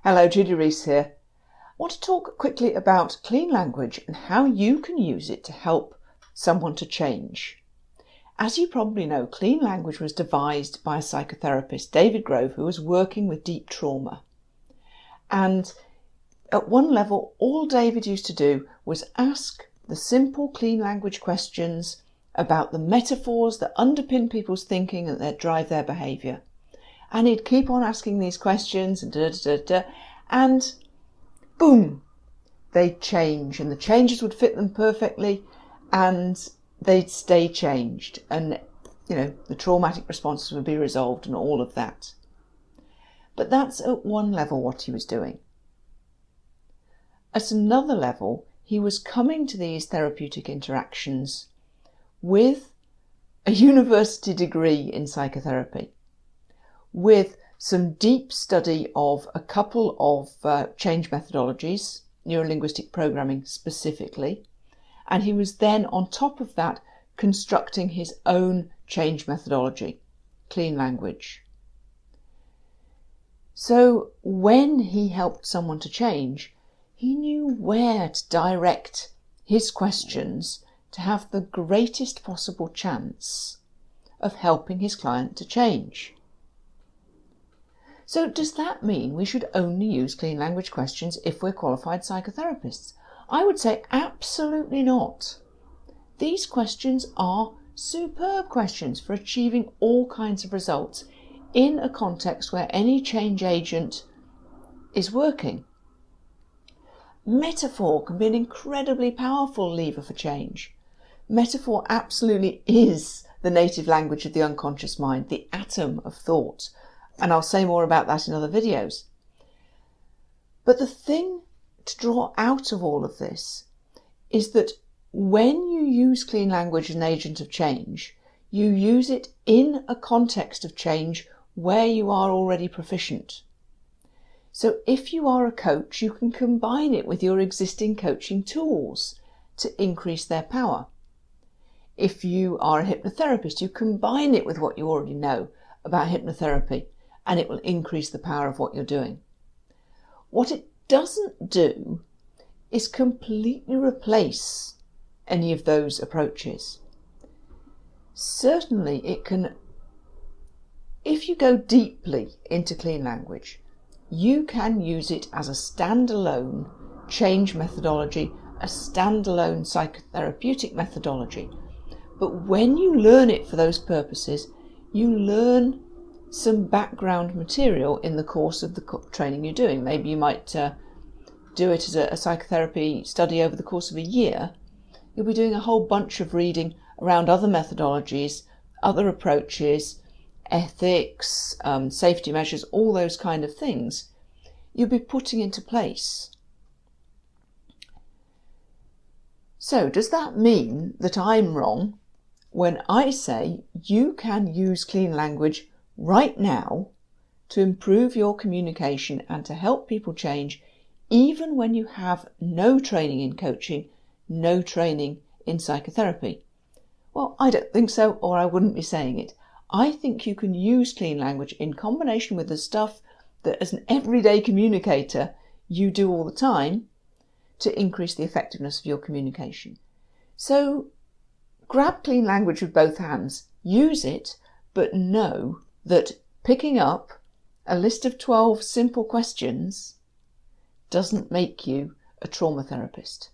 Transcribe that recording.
Hello, Judy Rees here. I want to talk quickly about clean language and how you can use it to help someone to change. As you probably know, clean language was devised by a psychotherapist, David Grove, who was working with deep trauma. And at one level, all David used to do was ask the simple clean language questions about the metaphors that underpin people's thinking and that drive their behaviour. And he'd keep on asking these questions and boom, they'd change, and the changes would fit them perfectly and they'd stay changed, and the traumatic responses would be resolved and all of that. But that's at one level what he was doing. At another level, he was coming to these therapeutic interactions with a university degree in psychotherapy, with some deep study of a couple of change methodologies, neurolinguistic programming specifically, and he was then on top of that constructing his own change methodology, clean language. So when he helped someone to change, he knew where to direct his questions to have the greatest possible chance of helping his client to change. So does that mean we should only use clean language questions if we're qualified psychotherapists? I would say absolutely not. These questions are superb questions for achieving all kinds of results in a context where any change agent is working. Metaphor can be an incredibly powerful lever for change. Metaphor absolutely is the native language of the unconscious mind, the atom of thought. And I'll say more about that in other videos. But the thing to draw out of all of this is that when you use clean language as an agent of change, you use it in a context of change where you are already proficient. So if you are a coach, you can combine it with your existing coaching tools to increase their power. If you are a hypnotherapist, you combine it with what you already know about hypnotherapy, and it will increase the power of what you're doing. What it doesn't do is completely replace any of those approaches. Certainly it can, if you go deeply into clean language, you can use it as a standalone change methodology, a standalone psychotherapeutic methodology. But when you learn it for those purposes, you learn some background material in the course of the training you're doing. Maybe you might do it as a psychotherapy study over the course of a year. You'll be doing a whole bunch of reading around other methodologies, other approaches, ethics, safety measures, all those kind of things you'll be putting into place. So does that mean that I'm wrong when I say you can use clean language right now to improve your communication and to help people change, even when you have no training in coaching, no training in psychotherapy? Well, I don't think so, or I wouldn't be saying it. I think you can use clean language in combination with the stuff that as an everyday communicator you do all the time to increase the effectiveness of your communication. So grab clean language with both hands, use it, but know that picking up a list of 12 simple questions doesn't make you a trauma therapist.